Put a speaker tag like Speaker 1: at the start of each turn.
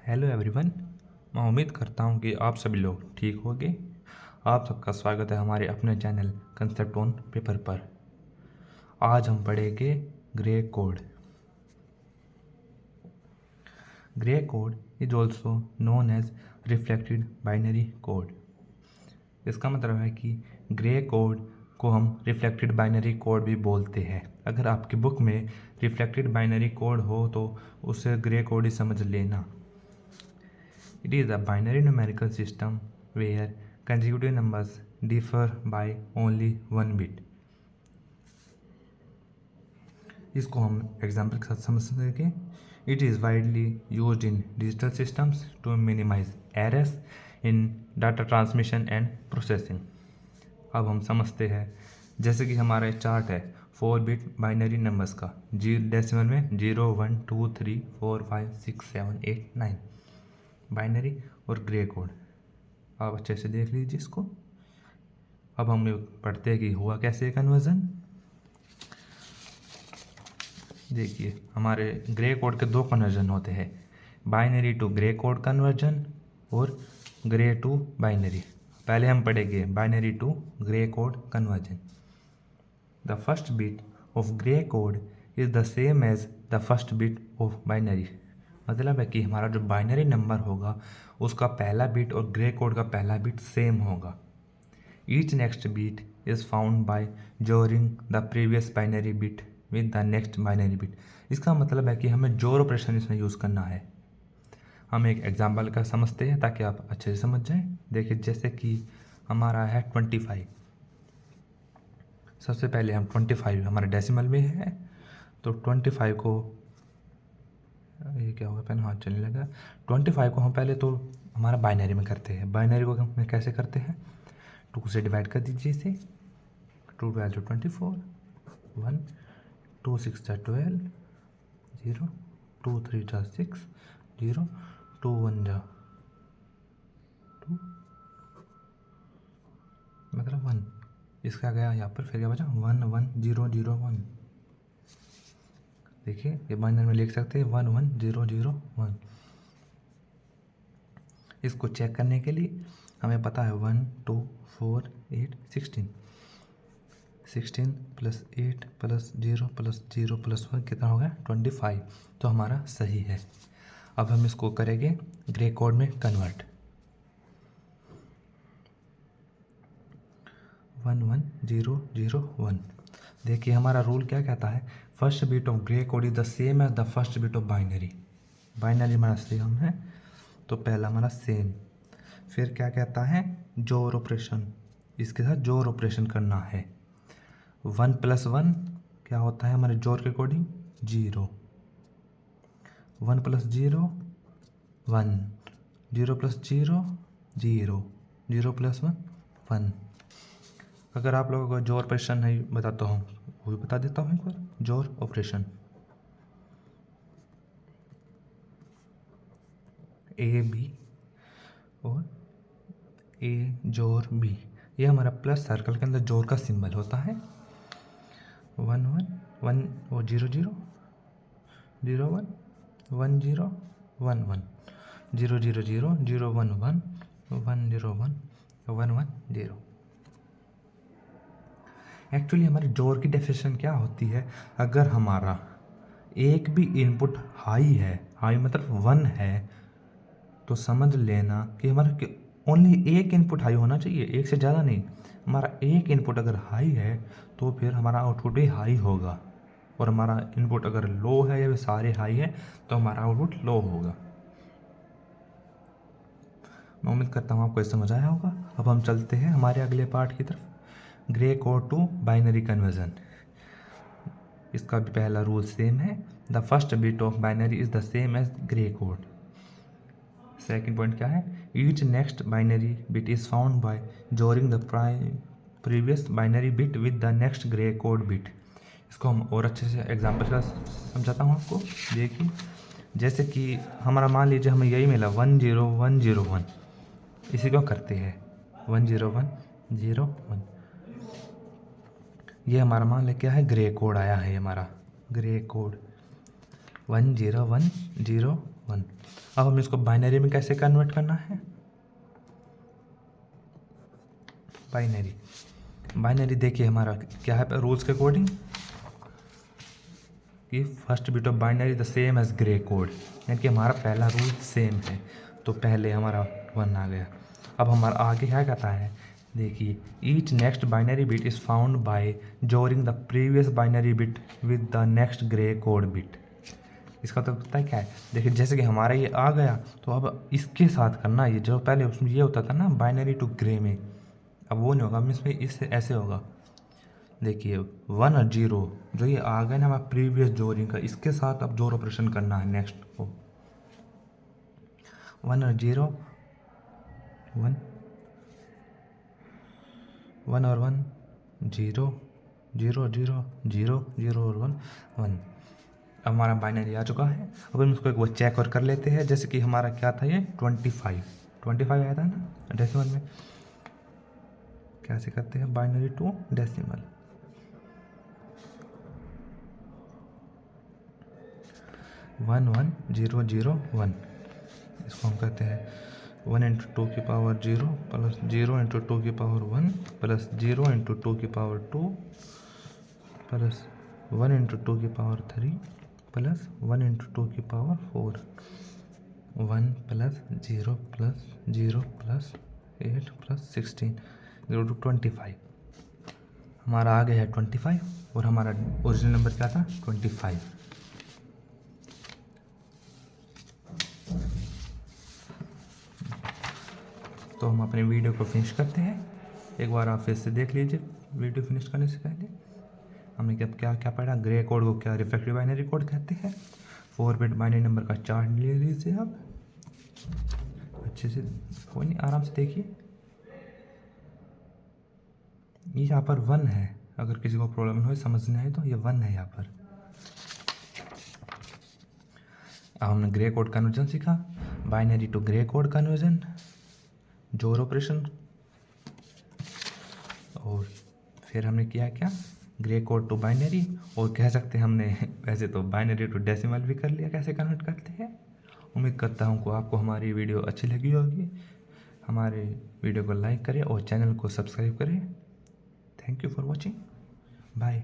Speaker 1: Hello everyone. मैं उम्मीद करता हूँ कि आप सभी लोग ठीक होंगे। आप सबका स्वागत है हमारे अपने चैनल कंसेप्ट ऑन पेपर पर। आज हम पढ़ेंगे gray code. Gray code is also known as reflected binary code. इसका मतलब है कि ग्रे कोड को हम रिफ्लेक्टेड बाइनरी कोड भी बोलते हैं। अगर आपकी बुक में रिफ्लेक्टेड बाइनरी कोड हो तो उसे ग्रे कोड ही समझ लेना। It is a binary numerical system where consecutive numbers differ by only one bit. इसको हम एग्जाम्पल के साथ समझ सकें। It is widely used in digital systems to minimize errors in data transmission and processing. अब हम समझते हैं, जैसे कि हमारा चार्ट है 4 बिट बाइनरी नंबर्स का, डेसिमल में 0 1 2 3 4 5 6 7 8 9 बाइनरी और ग्रे कोड। आप अच्छे से देख लीजिए इसको। अब हम पढ़ते हैं कि हुआ कैसे कन्वर्जन। देखिए, हमारे ग्रे कोड के दो कन्वर्जन होते हैं, binary to grey code conversion और ग्रे टू बाइनरी। पहले हम पढ़ेंगे binary to grey code conversion. The first bit of gray code is the same as the first bit of binary. मतलब है कि हमारा जो बाइनरी नंबर होगा उसका पहला बिट और ग्रे कोड का पहला बिट सेम होगा। Each next bit is found by जोरिंग the previous binary bit with the next binary bit. इसका मतलब है कि हमें जोर ऑपरेशन इसमें यूज़ करना है। हम एक एग्जाम्पल का समझते हैं ताकि आप अच्छे से समझ जाएं। देखिए, जैसे कि हमारा है 25। सबसे पहले हम 25 हमारे डेसिमल में है, तो 25 को, ये क्या होगा, पेन हाथ चलने लगा। 25 को हम पहले तो हमारा बाइनरी में करते हैं। बाइनरी को हम कैसे करते हैं, 2 से डिवाइड कर दीजिए इसे। 2 12 24, 1 2 6 12, 0 2 3 6, 0 2 1 2, मतलब 1। इसका गया यहाँ पर, फिर क्या बचा 1 1 0 0 1। देखिए, ये बाइनरी में लिख सकते हैं 1 1 0 0 1। इसको चेक करने के लिए हमें पता है 1 2 4 8 16 16 प्लस 8 प्लस 0 प्लस 0 प्लस 1 कितना हो गया 25। तो हमारा सही है। अब हम इसको करेंगे ग्रे कोड में कन्वर्ट। 1 1 0 0 1। देखिए, हमारा रूल क्या कहता है, first bit of gray code is the same as the first bit of binary. Binary हमारा सेम है तो पहला हमारा सेम। फिर क्या कहता है, जोर ऑपरेशन, इसके साथ जोर ऑपरेशन करना है। 1 प्लस 1 क्या होता है हमारे जोर के अकॉर्डिंग 0। 1 plus 0 1, 0 plus 0 0, 0 plus 1 1। अगर आप लोगों को जोर ऑपरेशन नहीं बताता हूँ, वो भी बता देता हूँ एक बार। जोर ऑपरेशन, ए बी और ए जोर बी, ये हमारा प्लस सर्कल के अंदर जोर का सिंबल होता है। 1 1 1 और 0 0 0 1 1 0 1 1 0 0 0 0 1 1 1 0 1 1 1 0। एक्चुअली हमारी जोर की डेफिनेशन क्या होती है, अगर हमारा एक भी इनपुट हाई है, हाई मतलब 1 है, तो समझ लेना कि हमारा ओनली एक इनपुट हाई होना चाहिए, एक से ज़्यादा नहीं। हमारा एक इनपुट अगर हाई है तो फिर हमारा आउटपुट भी हाई होगा, और हमारा इनपुट अगर लो है या सारे हाई है तो हमारा आउटपुट लो होगा। मैं उम्मीद करता हूँ आपको समझ आया होगा। अब हम चलते हैं हमारे अगले पार्ट की तरफ, Gray code to binary conversion. इसका भी पहला रूल सेम है, the first bit of binary is the same as grey code. Second point क्या है, each next binary bit is found by जोरिंग the previous binary bit with the next Gray code bit. इसको हम और अच्छे से example का समझाता हूँ आपको। देखिए, जैसे कि हमारा मान लीजिए हमें यही मिला 1 0 1 0 1, इसी को करते हैं 1 0 1 0 1। ये हमारा मान ले क्या है, ग्रे कोड आया है हमारा ग्रे कोड 1 0 1 0 1। अब हमें इसको बाइनरी में कैसे कन्वर्ट करना है? बाइनरी देखिए हमारा क्या है रूल्स के अकॉर्डिंग कि first bit of binary the same as grey code, यानी कि हमारा पहला रूल सेम है। तो पहले हमारा 1 आ गया। अब हमारा आगे क्या कहता है, देखिए each next binary bit is found by जोरिंग the previous binary bit with the next Gray code bit. इसका तो पता है क्या है, देखिए जैसे कि हमारा ये आ गया तो अब इसके साथ करना, ये जो पहले उसमें ये होता था ना बाइनरी टू ग्रे में, अब वो नहीं होगा, अब इसमें इससे ऐसे होगा। देखिए 1 और 0 जो ये आ गया ना हमारा प्रीवियस जोरिंग का, इसके साथ अब जोर ऑपरेशन करना है नेक्स्ट को। 1 और 0 1 1 और 1 0 0 0 0 0 और 1 1। अब हमारा बाइनरी आ चुका है। अब हम इसको एक वो चेक और कर लेते हैं, जैसे कि हमारा क्या था ये 25 आया था ना डेसिमल में। कैसे करते हैं बाइनरी टू डेसिमल? 1 1 0 0 1। इसको हम कहते हैं 1 इंटू 2 की पावर 0 प्लस 0 इंटू 2 की पावर 1 प्लस 0 इंटू 2 की पावर 2 प्लस 1 इंटू 2 की पावर 3 प्लस 1 इंटू 2 की power 4। 1 plus 0 plus 0 plus 8 plus 16 0 to 25। हमारा आ गया है 25 और हमारा ओरिजिनल नंबर क्या था 25। तो हम अपने वीडियो को फिनिश करते हैं। एक बार आप फिर से देख लीजिए वीडियो फिनिश करने से पहले। हमने क्या क्या पढ़ा, ग्रे कोड को क्या रिफ्लेक्टिव बाइनरी कोड कहते हैं। 4 बिट बाइनरी नंबर का चार्ट ले लीजिए आप अच्छे से, कोई नहीं आराम से देखिए। ये यहाँ पर 1 है, अगर किसी को प्रॉब्लम हो समझना है तो ये 1 है यहाँ पर। अब हमने ग्रे कोड कन्वर्जन सीखा, binary to grey code conversion, XOR operation, और फिर हमने किया क्या ग्रे कोड टू बाइनरी, और कह सकते हैं हमने वैसे तो बाइनरी टू डेसिमल भी कर लिया कैसे कन्वर्ट करते हैं। उम्मीद करता हूँ को आपको हमारी वीडियो अच्छी लगी होगी। हमारे वीडियो को लाइक करें और चैनल को सब्सक्राइब करें। Thank you for watching, bye.